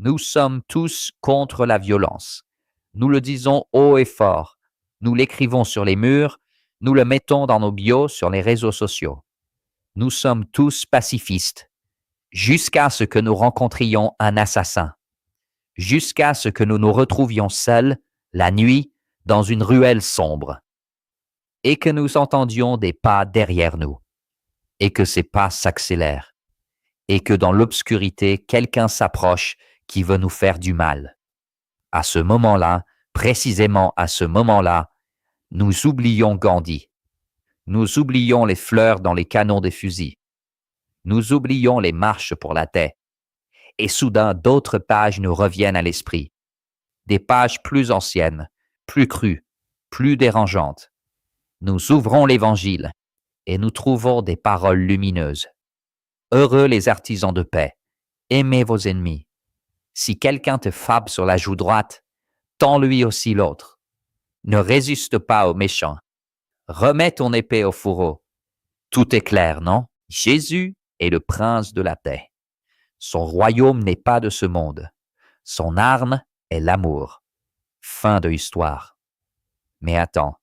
Nous sommes tous contre la violence. Nous le disons haut et fort. Nous l'écrivons sur les murs. Nous le mettons dans nos bios sur les réseaux sociaux. Nous sommes tous pacifistes, jusqu'à ce que nous rencontrions un assassin, jusqu'à ce que nous nous retrouvions seuls, la nuit, dans une ruelle sombre, et que nous entendions des pas derrière nous, et que ces pas s'accélèrent, et que dans l'obscurité, quelqu'un s'approche qui veut nous faire du mal. À ce moment-là, précisément à ce moment-là, nous oublions Gandhi. Nous oublions les fleurs dans les canons des fusils. Nous oublions les marches pour la paix. Et soudain, d'autres pages nous reviennent à l'esprit. Des pages plus anciennes, plus crues, plus dérangeantes. Nous ouvrons l'Évangile et nous trouvons des paroles lumineuses. Heureux les artisans de paix. Aimez vos ennemis. Si quelqu'un te frappe sur la joue droite, tends-lui aussi l'autre. Ne résiste pas aux méchants. Remets ton épée au fourreau. Tout est clair, non? Jésus est le prince de la paix. Son royaume n'est pas de ce monde. Son arme est l'amour. Fin de l'histoire. Mais attends,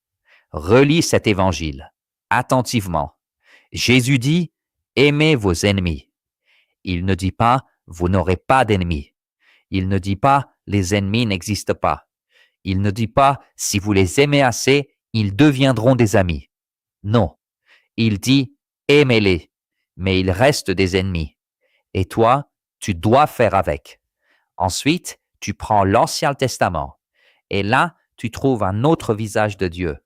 relis cet évangile attentivement. Jésus dit, aimez vos ennemis. Il ne dit pas, vous n'aurez pas d'ennemis. Il ne dit pas, les ennemis n'existent pas. Il ne dit pas, si vous les aimez assez, ils deviendront des amis. Non, il dit, aimez-les, mais ils restent des ennemis. Et toi, tu dois faire avec. Ensuite, tu prends l'Ancien Testament, et là, tu trouves un autre visage de Dieu,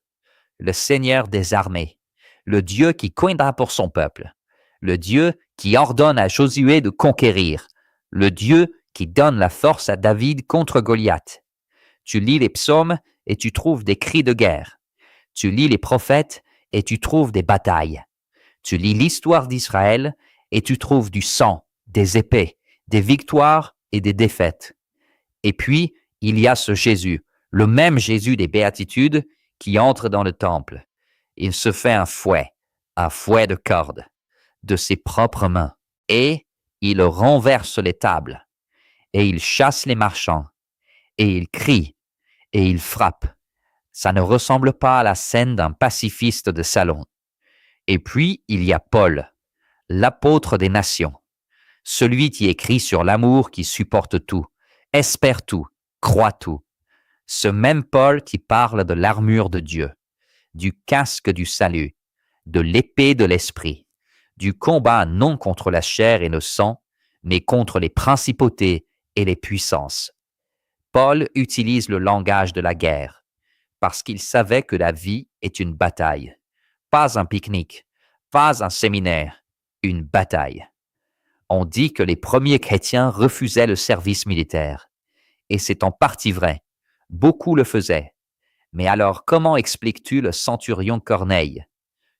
le Seigneur des armées, le Dieu qui coignera pour son peuple, le Dieu qui ordonne à Josué de conquérir, le Dieu qui donne la force à David contre Goliath. Tu lis les psaumes et tu trouves des cris de guerre. Tu lis les prophètes et tu trouves des batailles. Tu lis l'histoire d'Israël et tu trouves du sang, des épées, des victoires et des défaites. Et puis, il y a ce Jésus, le même Jésus des béatitudes, qui entre dans le temple. Il se fait un fouet de corde, de ses propres mains, et il renverse les tables, et il chasse les marchands, et il crie, et il frappe. Ça ne ressemble pas à la scène d'un pacifiste de salon. Et puis, il y a Paul, l'apôtre des nations, celui qui écrit sur l'amour qui supporte tout, espère tout, croit tout. Ce même Paul qui parle de l'armure de Dieu, du casque du salut, de l'épée de l'esprit, du combat non contre la chair et le sang, mais contre les principautés et les puissances. Paul utilise le langage de la guerre, parce qu'il savait que la vie est une bataille, pas un pique-nique, pas un séminaire, une bataille. On dit que les premiers chrétiens refusaient le service militaire, et c'est en partie vrai. Beaucoup le faisaient. Mais alors, comment expliques-tu le centurion Corneille,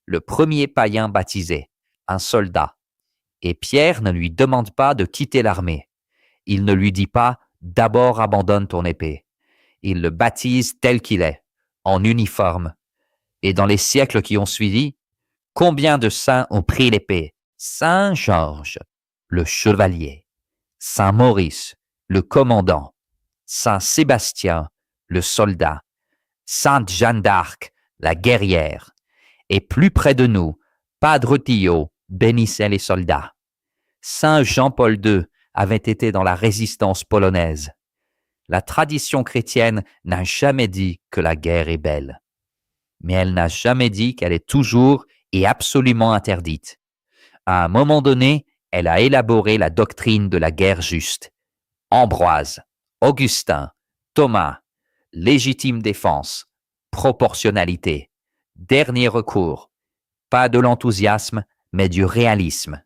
le premier païen baptisé, un soldat? Et Pierre ne lui demande pas de quitter l'armée. Il ne lui dit pas « d'abord abandonne ton épée ». Il le baptise tel qu'il est, en uniforme. Et dans les siècles qui ont suivi, combien de saints ont pris l'épée? Saint Georges, le chevalier. Saint Maurice, le commandant. Saint Sébastien, le soldat. Sainte Jeanne d'Arc, la guerrière. Et plus près de nous, Padre Pio bénissait les soldats. Saint Jean-Paul II avait été dans la résistance polonaise. La tradition chrétienne n'a jamais dit que la guerre est belle. Mais elle n'a jamais dit qu'elle est toujours et absolument interdite. À un moment donné, elle a élaboré la doctrine de la guerre juste. Ambroise, Augustin, Thomas, légitime défense, proportionnalité, dernier recours, pas de l'enthousiasme, mais du réalisme.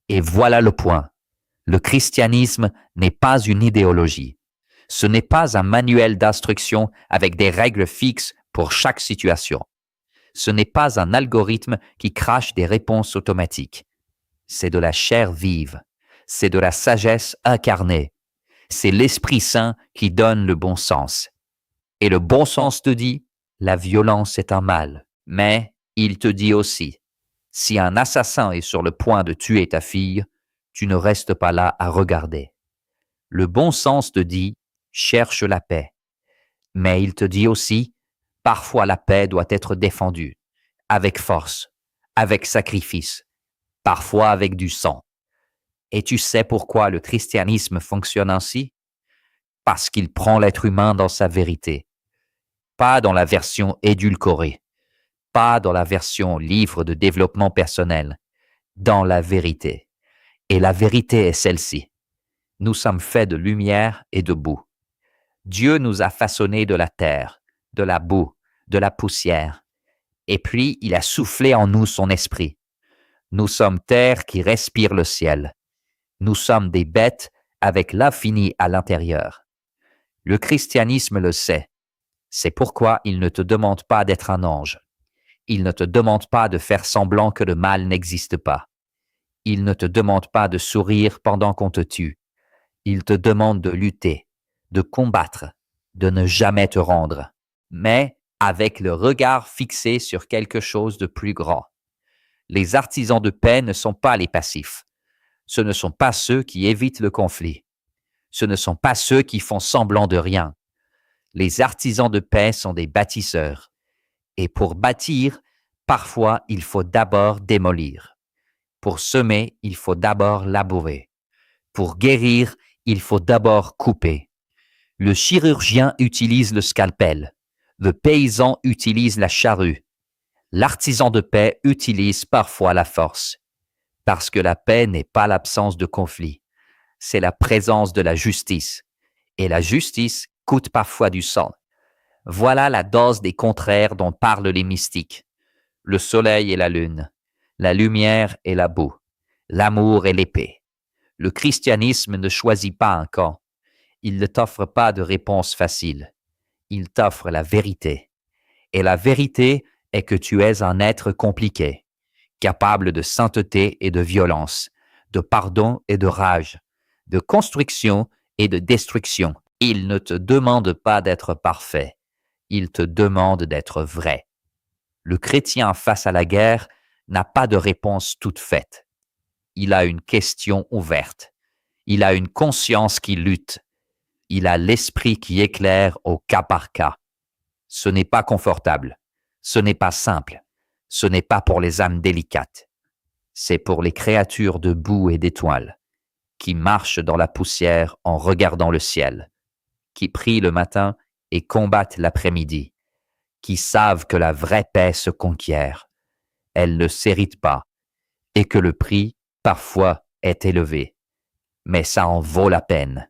Et voilà le point. Le christianisme n'est pas une idéologie. Ce n'est pas un manuel d'instruction avec des règles fixes pour chaque situation. Ce n'est pas un algorithme qui crache des réponses automatiques. C'est de la chair vive. C'est de la sagesse incarnée. C'est l'Esprit Saint qui donne le bon sens. Et le bon sens te dit, la violence est un mal. Mais il te dit aussi, si un assassin est sur le point de tuer ta fille, tu ne restes pas là à regarder. Le bon sens te dit « cherche la paix ». Mais il te dit aussi « parfois la paix doit être défendue, avec force, avec sacrifice, parfois avec du sang ». Et tu sais pourquoi le christianisme fonctionne ainsi? Parce qu'il prend l'être humain dans sa vérité, pas dans la version édulcorée, pas dans la version livre de développement personnel, dans la vérité. Et la vérité est celle-ci. Nous sommes faits de lumière et de boue. Dieu nous a façonnés de la terre, de la boue, de la poussière. Et puis, il a soufflé en nous son esprit. Nous sommes terre qui respire le ciel. Nous sommes des bêtes avec l'infini à l'intérieur. Le christianisme le sait. C'est pourquoi il ne te demande pas d'être un ange. Il ne te demande pas de faire semblant que le mal n'existe pas. Il ne te demande pas de sourire pendant qu'on te tue. Il te demande de lutter, de combattre, de ne jamais te rendre, mais avec le regard fixé sur quelque chose de plus grand. Les artisans de paix ne sont pas les passifs. Ce ne sont pas ceux qui évitent le conflit. Ce ne sont pas ceux qui font semblant de rien. Les artisans de paix sont des bâtisseurs. Et pour bâtir, parfois il faut d'abord démolir. Pour semer, il faut d'abord labourer. Pour guérir, il faut d'abord couper. Le chirurgien utilise le scalpel. Le paysan utilise la charrue. L'artisan de paix utilise parfois la force. Parce que la paix n'est pas l'absence de conflit. C'est la présence de la justice. Et la justice coûte parfois du sang. Voilà la dose des contraires dont parlent les mystiques. Le soleil et la lune, la lumière et la boue, l'amour et l'épée. Le christianisme ne choisit pas un camp. Il ne t'offre pas de réponse facile. Il t'offre la vérité. Et la vérité est que tu es un être compliqué, capable de sainteté et de violence, de pardon et de rage, de construction et de destruction. Il ne te demande pas d'être parfait. Il te demande d'être vrai. Le chrétien face à la guerre n'a pas de réponse toute faite. Il a une question ouverte. Il a une conscience qui lutte. Il a l'esprit qui éclaire au cas par cas. Ce n'est pas confortable. Ce n'est pas simple. Ce n'est pas pour les âmes délicates. C'est pour les créatures de boue et d'étoiles, qui marchent dans la poussière en regardant le ciel, qui prient le matin et combattent l'après-midi, qui savent que la vraie paix se conquiert. Elle ne s'hérite pas, et que le prix, parfois, est élevé. Mais ça en vaut la peine.